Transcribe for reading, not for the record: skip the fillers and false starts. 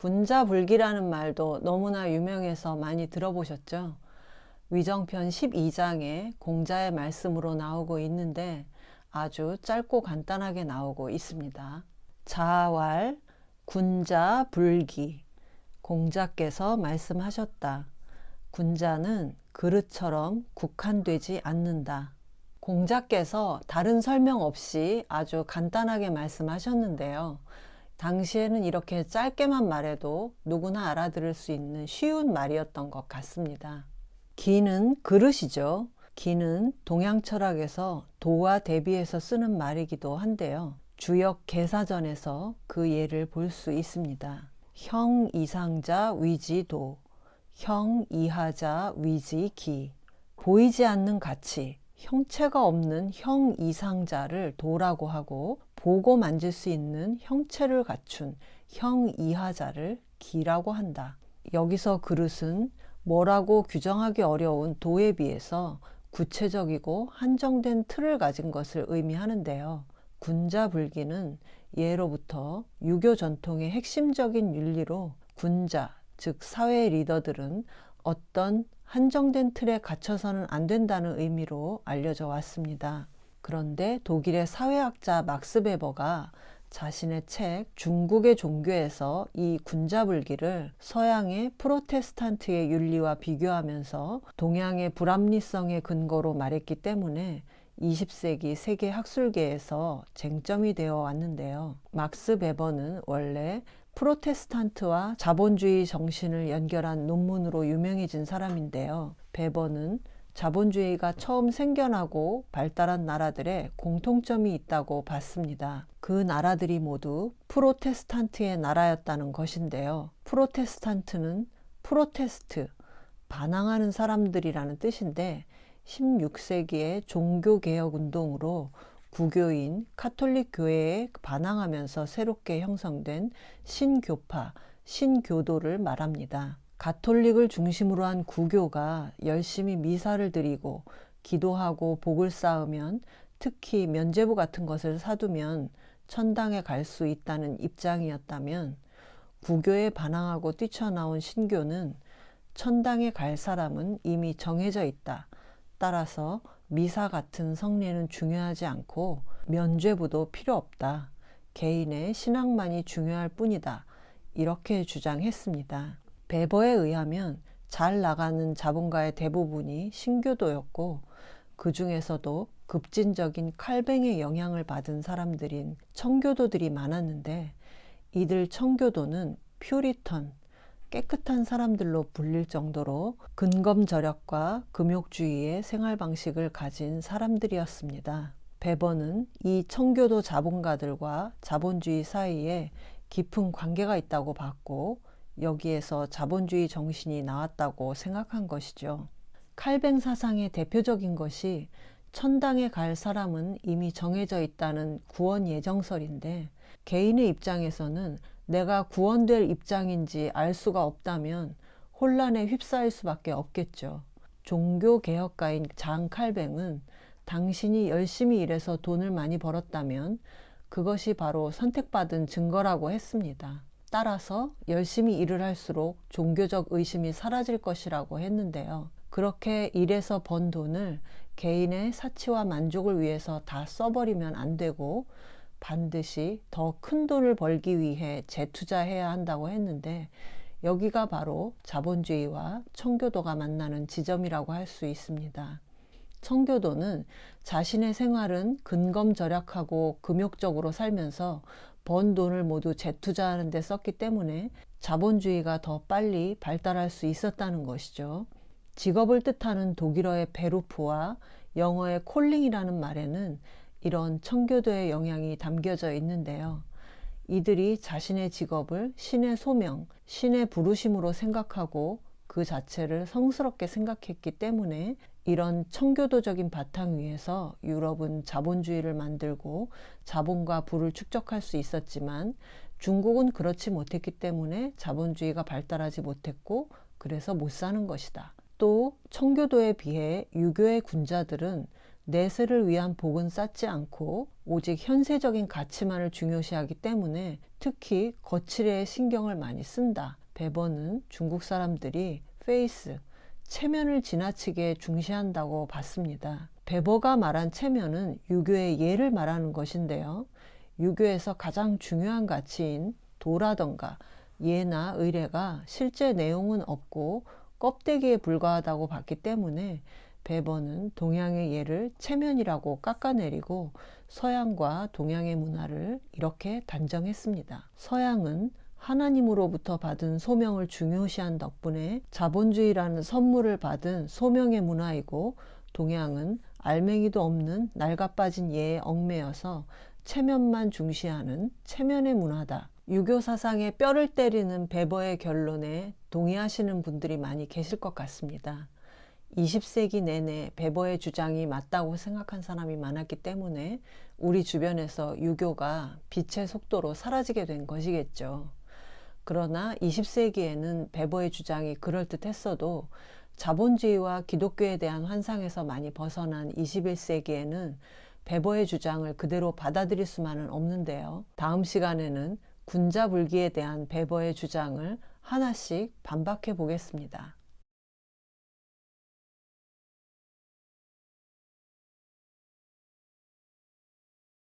군자불기라는 말도 너무나 유명해서 많이 들어보셨죠? 위정편 12장에 공자의 말씀으로 나오고 있는데 아주 짧고 간단하게 나오고 있습니다. 자왈 군자불기. 공자께서 말씀하셨다. 군자는 그릇처럼 국한되지 않는다. 공자께서 다른 설명 없이 아주 간단하게 말씀하셨는데요. 당시에는 이렇게 짧게만 말해도 누구나 알아들을 수 있는 쉬운 말이었던 것 같습니다. 기는 그릇이죠. 기는 동양 철학에서 도와 대비해서 쓰는 말이기도 한데요. 주역 개사전에서 그 예를 볼 수 있습니다. 형 이상자 위지도, 형 이하자 위지기. 보이지 않는 가치, 형체가 없는 형 이상자를 도라고 하고 보고 만질 수 있는 형체를 갖춘 형 이하자를 기라고 한다. 여기서 그릇은 뭐라고 규정하기 어려운 도에 비해서 구체적이고 한정된 틀을 가진 것을 의미하는데요. 군자불기는 예로부터 유교 전통의 핵심적인 윤리로 군자, 즉 사회 리더들은 어떤 한정된 틀에 갇혀서는 안 된다는 의미로 알려져 왔습니다. 그런데 독일의 사회학자 막스 베버가 자신의 책 중국의 종교에서 이 군자불기를 서양의 프로테스탄트의 윤리와 비교하면서 동양의 불합리성의 근거로 말했기 때문에 20세기 세계 학술계에서 쟁점이 되어 왔는데요. 막스 베버는 원래 프로테스탄트와 자본주의 정신을 연결한 논문으로 유명해진 사람인데요. 베버는 자본주의가 처음 생겨나고 발달한 나라들의 공통점이 있다고 봤습니다. 그 나라들이 모두 프로테스탄트의 나라였다는 것인데요. 프로테스탄트는 프로테스트, 반항하는 사람들이라는 뜻인데 16세기의 종교개혁 운동으로 구교인 카톨릭 교회에 반항하면서 새롭게 형성된 신교파, 신교도를 말합니다. 가톨릭을 중심으로 한 구교가 열심히 미사를 드리고 기도하고 복을 쌓으면, 특히 면죄부 같은 것을 사두면 천당에 갈 수 있다는 입장이었다면, 구교에 반항하고 뛰쳐나온 신교는 천당에 갈 사람은 이미 정해져 있다. 따라서 미사 같은 성례는 중요하지 않고 면죄부도 필요 없다. 개인의 신앙만이 중요할 뿐이다. 이렇게 주장했습니다. 베버에 의하면 잘 나가는 자본가의 대부분이 신교도였고, 그 중에서도 급진적인 칼뱅의 영향을 받은 사람들인 청교도들이 많았는데, 이들 청교도는 퓨리턴, 깨끗한 사람들로 불릴 정도로 근검절약과 금욕주의의 생활 방식을 가진 사람들이었습니다. 베버는 이 청교도 자본가들과 자본주의 사이에 깊은 관계가 있다고 봤고, 여기에서 자본주의 정신이 나왔다고 생각한 것이죠. 칼뱅 사상의 대표적인 것이 천당에 갈 사람은 이미 정해져 있다는 구원 예정설인데, 개인의 입장에서는 내가 구원될 입장인지 알 수가 없다면 혼란에 휩싸일 수밖에 없겠죠. 종교개혁가인 장 칼뱅은 당신이 열심히 일해서 돈을 많이 벌었다면 그것이 바로 선택받은 증거라고 했습니다. 따라서 열심히 일을 할수록 종교적 의심이 사라질 것이라고 했는데요. 그렇게 일해서 번 돈을 개인의 사치와 만족을 위해서 다 써버리면 안 되고 반드시 더 큰 돈을 벌기 위해 재투자해야 한다고 했는데, 여기가 바로 자본주의와 청교도가 만나는 지점이라고 할 수 있습니다. 청교도는 자신의 생활은 근검절약하고 금욕적으로 살면서 번 돈을 모두 재투자하는 데 썼기 때문에 자본주의가 더 빨리 발달할 수 있었다는 것이죠. 직업을 뜻하는 독일어의 베루프와 영어의 콜링이라는 말에는 이런 청교도의 영향이 담겨져 있는데요. 이들이 자신의 직업을 신의 소명, 신의 부르심으로 생각하고 그 자체를 성스럽게 생각했기 때문에 이런 청교도적인 바탕 위에서 유럽은 자본주의를 만들고 자본과 부를 축적할 수 있었지만, 중국은 그렇지 못했기 때문에 자본주의가 발달하지 못했고 그래서 못 사는 것이다. 또 청교도에 비해 유교의 군자들은 내세를 위한 복은 쌓지 않고 오직 현세적인 가치만을 중요시하기 때문에 특히 거칠에 신경을 많이 쓴다. 베버는 중국 사람들이 페이스, 체면을 지나치게 중시한다고 봤습니다. 베버가 말한 체면은 유교의 예를 말하는 것인데요. 유교에서 가장 중요한 가치인 도라던가 예나 의례가 실제 내용은 없고 껍데기에 불과하다고 봤기 때문에 베버는 동양의 예를 체면이라고 깎아내리고 서양과 동양의 문화를 이렇게 단정했습니다. 서양은 하나님으로부터 받은 소명을 중요시한 덕분에 자본주의라는 선물을 받은 소명의 문화이고, 동양은 알맹이도 없는 낡아빠진 예에 얽매여서 체면만 중시하는 체면의 문화다. 유교 사상에 뼈를 때리는 베버의 결론에 동의하시는 분들이 많이 계실 것 같습니다. 20세기 내내 베버의 주장이 맞다고 생각한 사람이 많았기 때문에 우리 주변에서 유교가 빛의 속도로 사라지게 된 것이겠죠. 그러나 20세기에는 베버의 주장이 그럴듯했어도 자본주의와 기독교에 대한 환상에서 많이 벗어난 21세기에는 베버의 주장을 그대로 받아들일 수만은 없는데요. 다음 시간에는 군자불기에 대한 베버의 주장을 하나씩 반박해 보겠습니다.